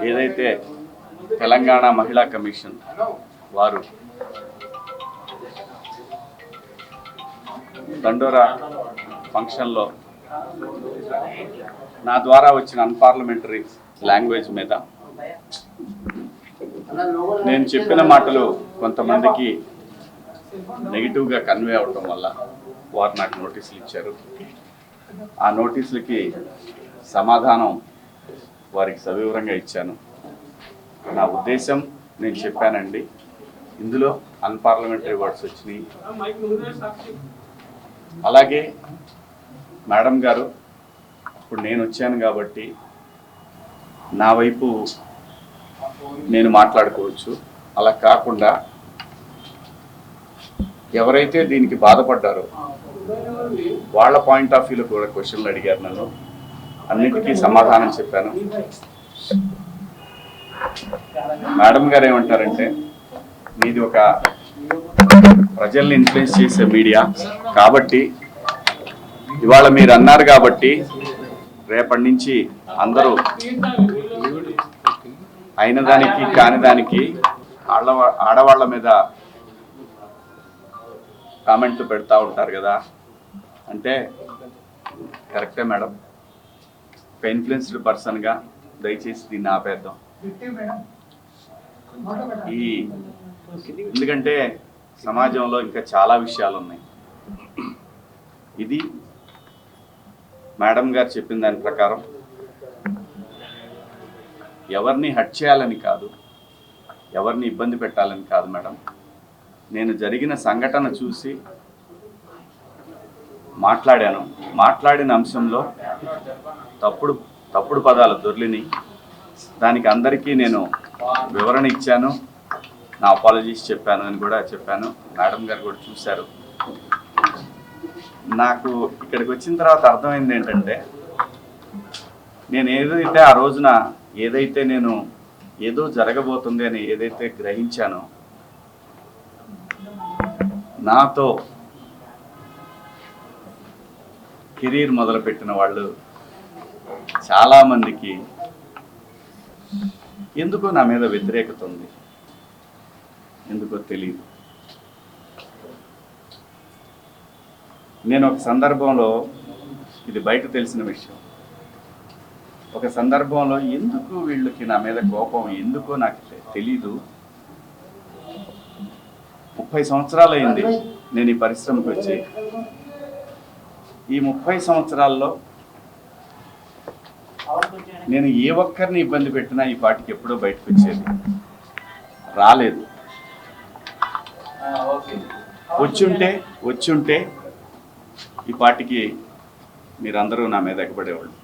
ఏదైతే తెలంగాణ మహిళా కమిషన్ వారు దండోరా ఫంక్షన్లో నా ద్వారా వచ్చిన అన్పార్లమెంటరీ లాంగ్వేజ్ మీద నేను చెప్పిన మాటలు కొంతమందికి నెగిటివ్గా కన్వే అవడం వల్ల వారు నాకు నోటీసులు ఇచ్చారు. ఆ నోటీసులకి సమాధానం వారికి సవివరంగా ఇచ్చాను. నా ఉద్దేశం నేను చెప్పానండి, ఇందులో అన్పార్లమెంటరీ వర్డ్స్ వచ్చినాయి. అలాగే మేడం గారు ఇప్పుడు నేను వచ్చాను కాబట్టి నా వైపు నేను మాట్లాడుకోవచ్చు. అలా కాకుండా ఎవరైతే దీనికి బాధపడ్డారో వాళ్ళ పాయింట్ ఆఫ్ వ్యూలో కూడా క్వశ్చన్లు అడిగారు. నన్ను అన్నిటికీ సమాధానం చెప్పాను. మేడం గారు ఏమంటారంటే, మీది ఒక ప్రజల్ని ఇన్ఫ్లుయెన్స్ చేసే మీడియా కాబట్టి ఇవాళ మీరు అన్నారు కాబట్టి రేపటి నుంచి అందరూ అయిన దానికి కాని దానికి ఆడవాళ్ళ మీద కామెంట్లు పెడతా ఉంటారు కదా అంటే, కరెక్టే మేడం, ఒక ఇన్ఫ్లుయెన్స్డ్ పర్సన్గా దయచేసి దీన్ని ఆపేద్దాం. ఎందుకంటే సమాజంలో ఇంకా చాలా విషయాలు ఉన్నాయి. ఇది మేడం గారు చెప్పిన దాని ప్రకారం ఎవరిని హట్ చేయాలని కాదు, ఎవరిని ఇబ్బంది పెట్టాలని కాదు మేడం. నేను జరిగిన సంఘటన చూసి మాట్లాడాను. మాట్లాడిన అంశంలో తప్పుడు పదాలు దొర్లిని, దానికి అందరికీ నేను వివరణ ఇచ్చాను, నా అపాలజీస్ చెప్పాను అని కూడా చెప్పాను. మేడం గారు కూడా చూశారు. నాకు ఇక్కడికి వచ్చిన తర్వాత అర్థమైంది ఏంటంటే, నేను ఏదైతే ఆ రోజున నేను ఏదో జరగబోతుంది అని ఏదైతే గ్రహించానో, నాతో కెరీర్ మొదలుపెట్టిన వాళ్ళు చాలామందికి ఎందుకో నా మీద వ్యతిరేకత ఉంది. ఎందుకో తెలియదు. నేను ఒక సందర్భంలో, ఇది బయట తెలిసిన విషయం, ఒక సందర్భంలో ఎందుకు వీళ్ళకి నా మీద కోపం ఎందుకో నాకు తెలీదు. 30 సంవత్సరాలు అయింది నేను ఈ పరిశ్రమకు వచ్చి. ఈ 30 సంవత్సరాల్లో నేను ఏ ఒక్కరిని ఇబ్బంది పెట్టినా ఈ పాటికి ఎప్పుడో బయటకు వచ్చేది రాలేదు. వచ్చుంటే ఈ పాటికి మీరందరూ నా మీద ఎగబడేవాళ్ళు.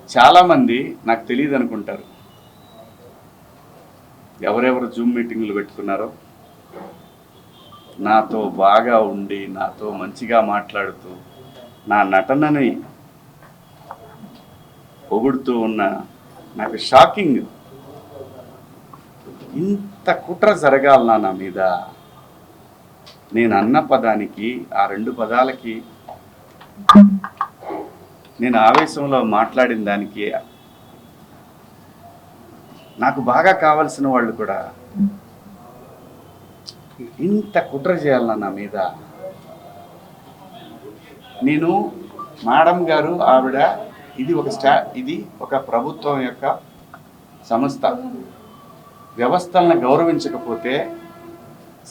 చాలామంది నాకు తెలియదు అనుకుంటారు. ఎవరెవరు జూమ్ మీటింగ్లు పెట్టుకున్నారో, నాతో బాగా ఉండి నాతో మంచిగా మాట్లాడుతూ నా నటనని పొగుడుతూ ఉన్న, నాకు షాకింగ్, ఇంత కుట్ర జరగాలనా నా మీద? నేను అన్న పదానికి, ఆ 2 పదాలకి, నేను ఆవేశంలో మాట్లాడిన దానికి నాకు బాగా కావాల్సిన వాళ్ళు కూడా ఇంత కుట్ర చేయాలన్నా నా మీద? నేను మేడం గారు ఆవిడ ఇది ఒక ప్రభుత్వం యొక్క సంస్థ. వ్యవస్థలను గౌరవించకపోతే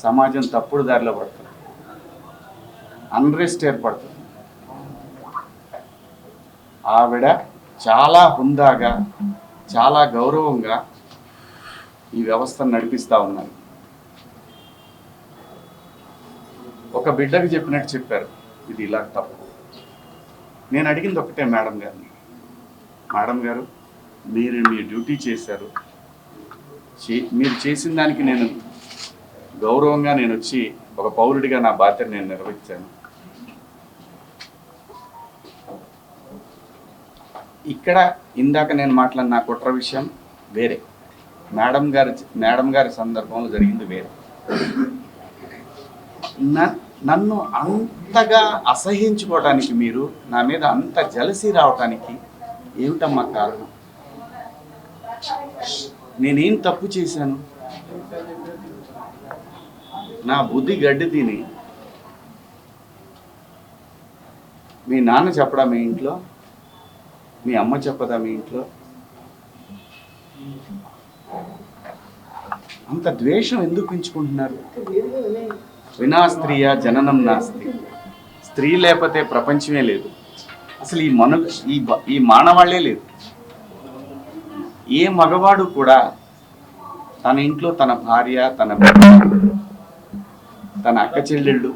సమాజం తప్పుడు దారిలో పడుతుంది, అన్రెస్ట్ ఏర్పడుతుంది. ఆవిడ చాలా హుందాగా, చాలా గౌరవంగా ఈ వ్యవస్థను నడిపిస్తూ ఉన్నారు. ఒక బిడ్డకు చెప్పినట్టు చెప్పారు, ఇది ఇలా తప్పు. నేను అడిగింది ఒకటే మేడం గారిని, మేడం గారు మీరు మీ డ్యూటీ చేశారు, మీరు చేసిన దానికి నేను గౌరవంగా నేను వచ్చి ఒక పౌరుడిగా నా బాధ్యత నేను నిర్వహించాను. ఇక్కడ ఇందాక నేను మాట్లాడిన నా కుట్ర విషయం వేరే, మేడం గారి సందర్భంలో జరిగింది వేరే. నన్ను అంతగా అసహించుకోవడానికి, మీరు నా మీద అంత జలసీ రావటానికి ఏమిటమ్మా కారణం? నేనేం తప్పు చేశాను? నా బుద్ధి గడ్డి తిని మీ నాన్న చెప్పడా మీ ఇంట్లో? మీ అమ్మ చెప్పదా మీ ఇంట్లో? అంత ద్వేషం ఎందుకు పెంచుకుంటున్నారు? వినా స్త్రీయ జననం నాస్తి. స్త్రీ లేకపోతే ప్రపంచమే లేదు. అసలు ఈ మానవాళ్లే లేదు. ఏ మగవాడు కూడా తన ఇంట్లో తన భార్య, తన బిడ్డ, తన అక్క చెల్లెళ్ళు,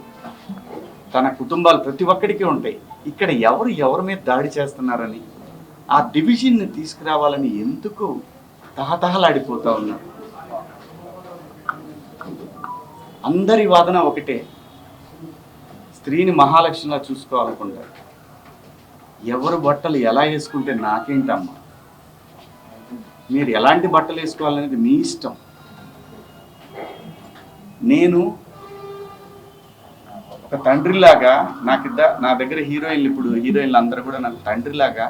తన కుటుంబాలు ప్రతి ఒక్కడికి ఉంటాయి. ఇక్కడ ఎవరి మీద దాడి చేస్తున్నారని, ఆ డివిజన్ని తీసుకురావాలని ఎందుకు తహతహలాడిపోతా ఉన్నారు? అందరి వాదన ఒకటే, స్త్రీని మహాలక్ష్మిలా చూసుకోవాలనుకుంటారు. ఎవరు బట్టలు ఎలా వేసుకుంటే నాకేంటమ్మా? మీరు ఎలాంటి బట్టలు వేసుకోవాలనేది మీ ఇష్టం. నేను ఒక తండ్రిలాగా నా దగ్గర హీరోయిన్లు అందరూ కూడా నాకు తండ్రిలాగా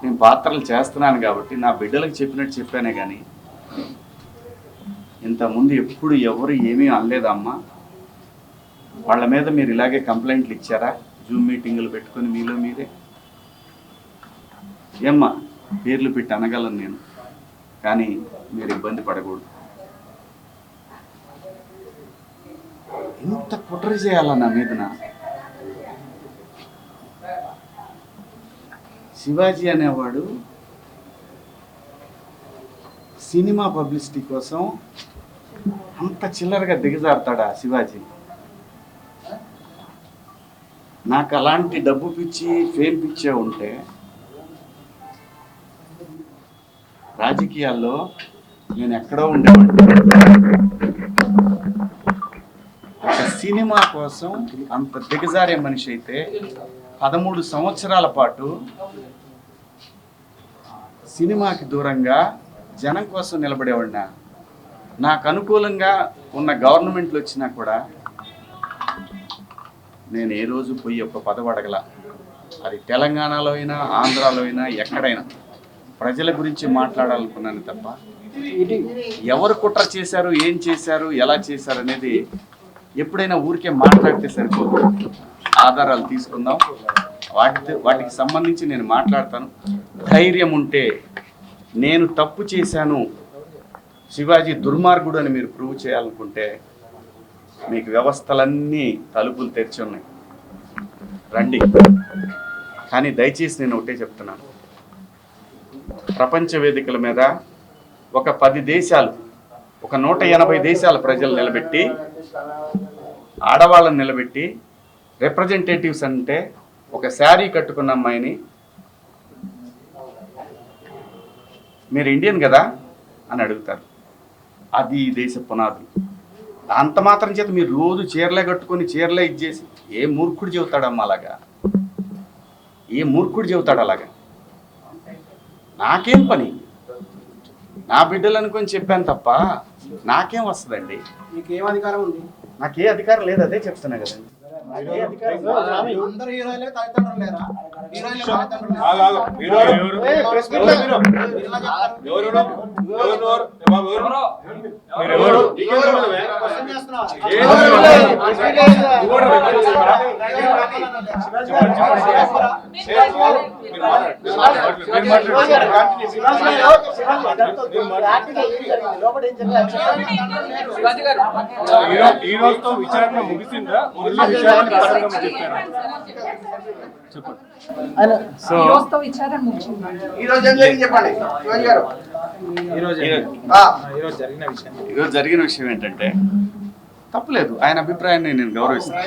నేను పాత్రలు చేస్తున్నాను కాబట్టి నా బిడ్డలకు చెప్పినట్టు చెప్పానే కానీ ఇంతకుముందు ఎప్పుడు ఎవరు ఏమీ అనలేదమ్మా. వాళ్ళ మీద మీరు ఇలాగే కంప్లైంట్లు ఇచ్చారా? జూమ్ మీటింగులు పెట్టుకొని మీలో మీరే? ఏమ్మా, పేర్లు పెట్టి అనగలను నేను, కానీ మీరు ఇబ్బంది పడకూడదు. ఇంత కుట్ర చేయాలా నా మీదన? శివాజీ అనేవాడు సినిమా పబ్లిసిటీ కోసం అంత చిల్లరగా దిగజారుతాడా శివాజీ? నాకు అలాంటి డబ్బు పిచ్చి, ఫేమ్ పిచ్చే ఉంటే రాజకీయాల్లో నేను ఎక్కడో ఉండేవాడిని. ఒక సినిమా కోసం అంత దిగజారే మనిషి అయితే 13 సంవత్సరాల పాటు సినిమాకి దూరంగా జనం కోసం నిలబడేవాడినా. నాకు అనుకూలంగా ఉన్న గవర్నమెంట్లు వచ్చినా కూడా నేను ఏ రోజు పోయి ఒక పదవి అడగల. అది తెలంగాణలో అయినా, ఆంధ్రాలో అయినా, ఎక్కడైనా ప్రజల గురించి మాట్లాడాలనుకున్నాను తప్ప ఎవరు కుట్ర చేశారు, ఏం చేశారు, ఎలా చేశారు అనేది ఎప్పుడైనా ఊరికే మాట్లాడితే సరిపోదు. ఆధారాలు తీసుకుందాం, వాటికి సంబంధించి నేను మాట్లాడతాను. ధైర్యం ఉంటే నేను తప్పు చేశాను, శివాజీ దుర్మార్గుడు అని మీరు ప్రూవ్ చేయాలనుకుంటే మీకు వ్యవస్థలన్నీ తలుపులు తెరిచి ఉన్నాయి, రండి. కానీ దయచేసి నేను ఒకటే చెప్తున్నాను, ప్రపంచ వేదికల మీద ఒక 10 దేశాలు, ఒక 180 దేశాల ప్రజలు నిలబెట్టి, ఆడవాళ్ళని నిలబెట్టి, రిప్రజెంటేటివ్స్ అంటే ఒక శారీ కట్టుకున్న అమ్మాయిని మీరు ఇండియన్ కదా అని అడుగుతారు. అది ఈ దేశ పునాదులు. అంత మాత్రం చేత మీరు రోజు చీరలే కట్టుకొని చీరలే ఇచ్చేసి ఏ మూర్ఖుడు చెబుతాడమ్మా అలాగా? ఏ మూర్ఖుడు చెబుతాడు అలాగా? నాకేం పని? నా బిడ్డలు అనుకొని చెప్పాను తప్ప నాకేం వస్తుందండి? మీకేం అధికారం ఉంది? నాకే అధికారం లేదు, అదే చెప్తున్నా కదండి. ఈ రోజుతో విచారణ ముగిసిందా? ఈరోజు జరిగిన విషయం ఏంటంటే, తప్పులేదు, ఆయన అభిప్రాయాన్ని నేను గౌరవిస్తాను.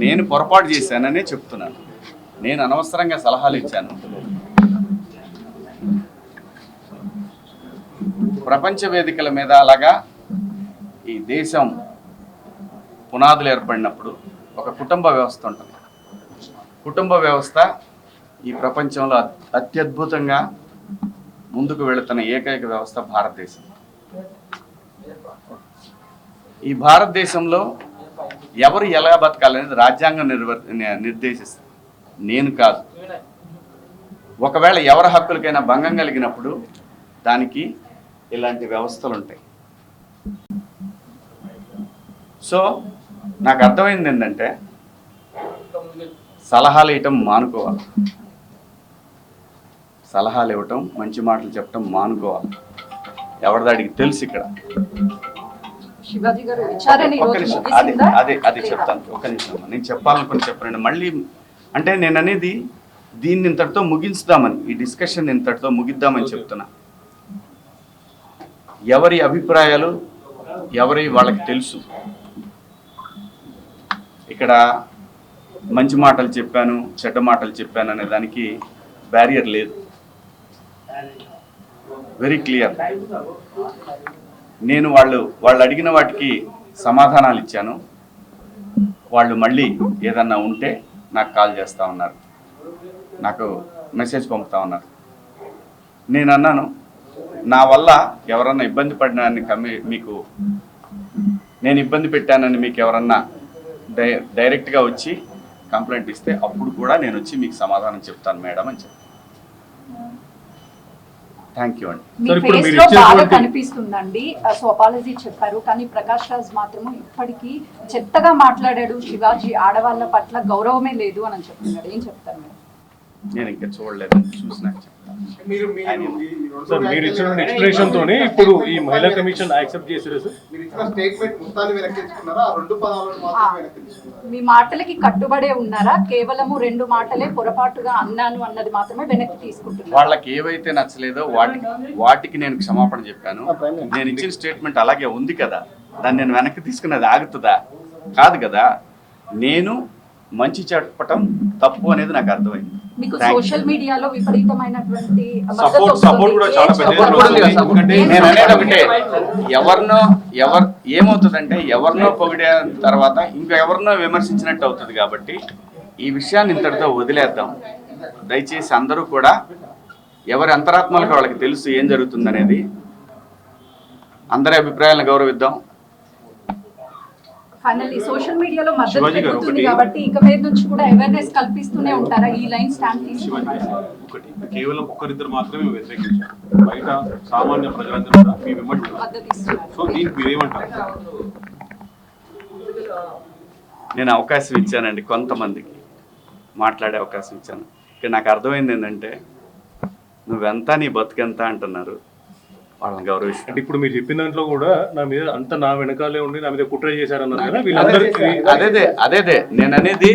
నేను పొరపాటు చేశాననే చెప్తున్నాను. నేను అనవసరంగా సలహాలు ఇచ్చాను. ప్రపంచ వేదికల మీద అలాగా ఈ దేశం పునాదులు ఏర్పడినప్పుడు ఒక కుటుంబ వ్యవస్థ ఉంటుంది. కుటుంబ వ్యవస్థ ఈ ప్రపంచంలో అత్యద్భుతంగా ముందుకు వెళుతున్న ఏకైక వ్యవస్థ భారతదేశం. ఈ భారతదేశంలో ఎవరు ఎలా బతకాలనేది రాజ్యాంగం నిర్దేశిస్తుంది, నేను కాదు. ఒకవేళ ఎవరి హక్కులకైనా భంగం కలిగినప్పుడు దానికి ఇలాంటి వ్యవస్థలు ఉంటాయి. సో నాకు అర్థమైంది ఏంటంటే సలహాలు ఇవ్వటం మానుకోవాలి, సలహాలు ఇవ్వటం, మంచి మాటలు చెప్పటం మానుకోవాలి. ఎవరిదాడికి తెలుసు ఇక్కడ. ఒక్క నిమిషం, అది చెప్తాను. ఒక్క నిమిషం, నేను చెప్పాలనుకుని చెప్పనండి. మళ్ళీ అంటే నేను అనేది దీన్ని ఇంతటితో ముగించుదామని, ఈ డిస్కషన్ ఇంతటితో ముగిద్దామని చెప్తున్నా. ఎవరి అభిప్రాయాలు ఎవరి వాళ్ళకి తెలుసు. ఇక్కడ మంచి మాటలు చెప్పాను, చెడ్డ మాటలు చెప్పాను అనే దానికి బ్యారియర్ లేదు. Very clear. నేను వాళ్ళు అడిగిన వాటికి సమాధానాలు ఇచ్చాను. వాళ్ళు మళ్ళీ ఏదన్నా ఉంటే నాకు కాల్ చేస్తూ ఉన్నారు, నాకు మెసేజ్ పంపుతా ఉన్నారు. నేను అన్నాను, నా వల్ల ఎవరన్నా ఇబ్బంది పడినాన్ని మీకు నేను ఇబ్బంది పెట్టానని మీకు ఎవరన్నా డైరెక్ట్గా వచ్చి కంప్లైంట్ ఇస్తే అప్పుడు కూడా నేను వచ్చి మీకు సమాధానం చెప్తాను మేడం అని చెప్పి. థ్యాంక్ యూ అండి. కనిపిస్తుందండి. సో అపాలజీ చెప్పారు, కానీ ప్రకాష్ రాజ్ మాత్రం ఇప్పటికీ చెత్తగా మాట్లాడాడు. శివాజీ ఆడవాళ్ళ పట్ల గౌరవమే లేదు అని చెప్తున్నాడు. ఏం చెప్తారు మేడం? నేను ఇంకా చూడలేదు, చూసినాక చెప్తాను. సార్ మీరు ఇచ్చిన ఎక్స్ప్లెనేషన్ తోనే ఇప్పుడు ఈ మహిళా కమిషన్ యాక్సెప్ట్ చేశారు సార్. మీ మాటలకి కట్టుబడే ఉన్నారా? కేవలము 2 మాటలే పొరపాటుగా అన్నాను అన్నది మాత్రమే వెనక్కి తీసుకుంటున్నారు. వాళ్ళకి ఏవైతే నచ్చలేదో వాటికి నేను క్షమాపణ చెప్పాను. నేను ఇచ్చిన స్టేట్మెంట్ అలాగే ఉంది కదా, దాన్ని నేను వెనక్కి తీసుకున్నది ఆగుతుందా? కాదు కదా. నేను మంచి చెప్పటం తప్పు అనేది నాకు అర్థమైంది. మీకు సోషల్ మీడియాలో విపరీతమైనటువంటి సపోర్ట్ కూడా చాలా పెద్ద. నేను అనేది ఒకటే, ఏమవుతుందంటే ఎవరినో పొగిడే తర్వాత ఇంకా ఎవరినో విమర్శించినట్టు అవుతుంది. కాబట్టి ఈ విషయాన్ని ఇంతటితో వదిలేద్దాం. దయచేసి అందరూ కూడా ఎవరి అంతరాత్మలకు వాళ్ళకి తెలుసు ఏం జరుగుతుందనేది. అందరి అభిప్రాయాలను గౌరవిద్దాం. ఫైనల్లీ సోషల్ మీడియాలో మద్దతు పెరుగుతుంది కాబట్టి ఇక మీద నుంచి కూడా అవేర్నెస్ కల్పిస్తూనే ఉంటారా? ఈ లైన్ స్టాండ్ తీసుకుంటారా? ఒకటి కేవలం ఒక్కరిద్దరు మాత్రమే వ్యతిరేకించారు, బయట సామాన్య ప్రజలందరూ కూడా మీ వెంబడి మద్దతు ఇస్తున్నారు. సో దీనికి మీరేమంటారు? నేను అవకాశం ఇచ్చానండి, కొంతమందికి మాట్లాడే అవకాశం ఇచ్చాను. ఇక నాకు అర్థమైంది ఏంటంటే నువ్వెంత నీ బతుకెంత అంటున్నారు, వాళ్ళని గౌరవిస్తాను. అంటే ఇప్పుడు మీరు చెప్పిన దాంట్లో కూడా నా మీద అంత నా వెనకాలే ఉండి నా మీద కుట్ర చేశారన్నారు కదా వీళ్ళందరికీ. అదేదే నేను అనేది.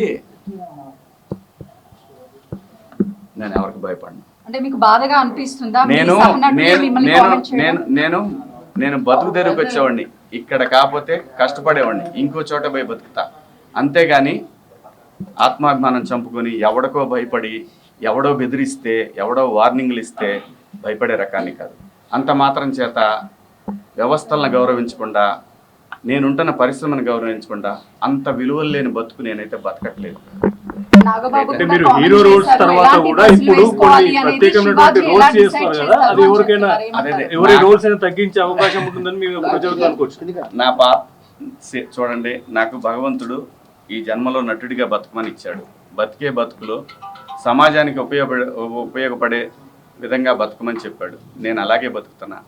నేను ఎవరికి భయపడను. అంటే మీకు బాధగా అనిపిస్తుందా? నేను బతుకు తెరువుకి వచ్చేవాడిని, ఇక్కడ కాకపోతే కష్టపడేవాడిని, ఇంకో చోట పోయి బతుకుతా. అంతేగాని ఆత్మాభిమానం చంపుకొని ఎవడికో భయపడి, ఎవడో బెదిరిస్తే, ఎవడో వార్నింగ్లు ఇస్తే భయపడే రకాన్ని కాదు. అంత మాత్రం చేత వ్యవస్థలను గౌరవించకుండా, నేనుంటున్న పరిశ్రమను గౌరవించకుండా అంత విలువలు లేని బతుకు నేనైతే బతకట్లేదు. అంటే మీరు హీరో రోల్స్ తర్వాత కూడా ఇప్పుడు కొన్ని ప్రత్యేకమైనటువంటి రోల్స్ చేస్తున్నారు కదా, అది ఎవరికైనా ఎవరి రోల్స్ అయినా తగ్గించే అవకాశం ఉంటుందని మేము ప్రజలకు అనుకోవచ్చు. నా చూడండి, నాకు భగవంతుడు ఈ జన్మలో నటుడిగా బతుకమని ఇచ్చాడు. బతికే బతుకులో సమాజానికి ఉపయోగపడే విధంగా బతుకమని చెప్పాడు. నేను అలాగే బతుకుతున్నా.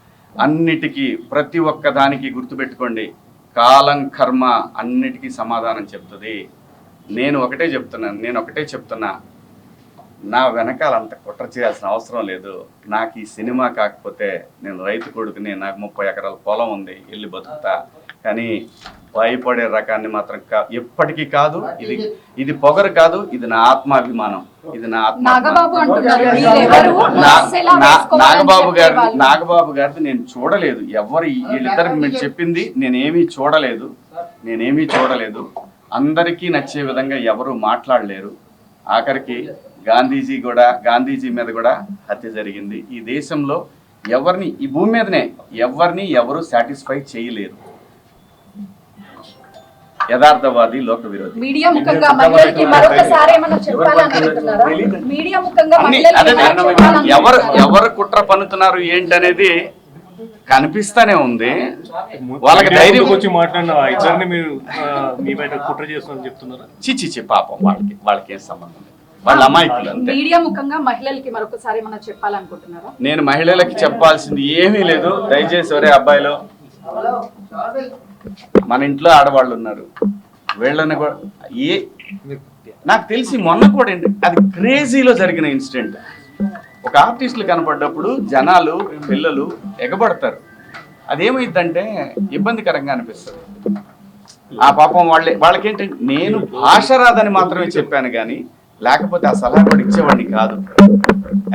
అన్నిటికీ ప్రతి ఒక్క దానికి గుర్తుపెట్టుకోండి, కాలం కర్మ అన్నిటికీ సమాధానం చెప్తుంది. నేను ఒకటే చెప్తున్నా, నా వెనకాల అంత కుట్ర చేయాల్సిన అవసరం లేదు. నాకు ఈ సినిమా కాకపోతే నేను రైతు కొడుకుని, నాకు 30 ఎకరాల పొలం ఉంది, వెళ్ళి బతుకుతా. కానీ భయపడే రకాన్ని మాత్రం ఎప్పటికీ కాదు. ఇది పొగరు కాదు, ఇది నా ఆత్మాభిమానం. ఇది నా నాగబాబు గారిది నేను చూడలేదు. వీళ్ళిద్దరికి మీరు చెప్పింది నేనేమీ చూడలేదు. అందరికీ నచ్చే విధంగా ఎవరు మాట్లాడలేరు. ఆఖరికి గాంధీజీ మీద కూడా హత్య జరిగింది. ఈ దేశంలో ఎవరిని, ఈ భూమి మీదనే ఎవరు సాటిస్ఫై చేయలేరు. యథార్థవాది, లోక విరోధి. మీడియా ముఖంగా మహిళలకి మరొకసారి ఏమన్నా చెప్పాలనుకుంటున్నారా? మీడియా ముఖంగా ఎవరు కుట్ర పన్నుతున్నారు ఏంటనేది కనిపిస్తానే ఉంది. వాళ్ళకి ధైర్యం వచ్చి మాట్లాడిన ఇద్దరిని మీరు మీ బయట కుట్ర చేస్తామని చెప్తున్నారా? చిచి పాపం వాళ్ళకి ఏం సంబంధం లేదు. వాళ్ళ అమాయకులు అంతే. మీడియా ముఖంగా మహిళలకి మరొకసారి ఏమైనా చెప్పాలనుకుంటున్నారా? నేను మహిళలకి చెప్పాల్సింది ఏమీ లేదు. దయచేసి ఒరే అబ్బాయిలో, మన ఇంట్లో ఆడవాళ్ళు ఉన్నారు, వీళ్ళని కూడా నాకు తెలిసి మొన్న కూడా అది క్రేజీలో జరిగిన ఇన్సిడెంట్. ఒక ఆర్టిస్టులు కనపడ్డప్పుడు జనాలు పిల్లలు ఎగబడతారు. అదేమైందంటే ఇబ్బందికరంగా అనిపిస్తుంది. ఆ పాపం వాళ్ళకేంటంటే నేను భాష రాదని మాత్రమే చెప్పాను కానీ లేకపోతే ఆ సలహా కూడా ఇచ్చేవాడిని కాదు.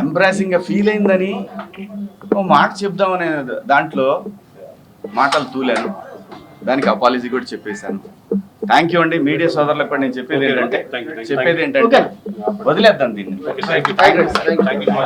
ఎంబ్రాసింగ్గా ఫీల్ అయిందని ఓ మాట చెప్దామనే దాంట్లో మాటలు తూలాను. దానికి అపాలజీ కూడా చెప్పేశాను. థ్యాంక్ యూ అండి. మీడియా సోదరులకు కూడా నేను చెప్పేది ఏంటంటే వదిలేద్దాం దీన్ని.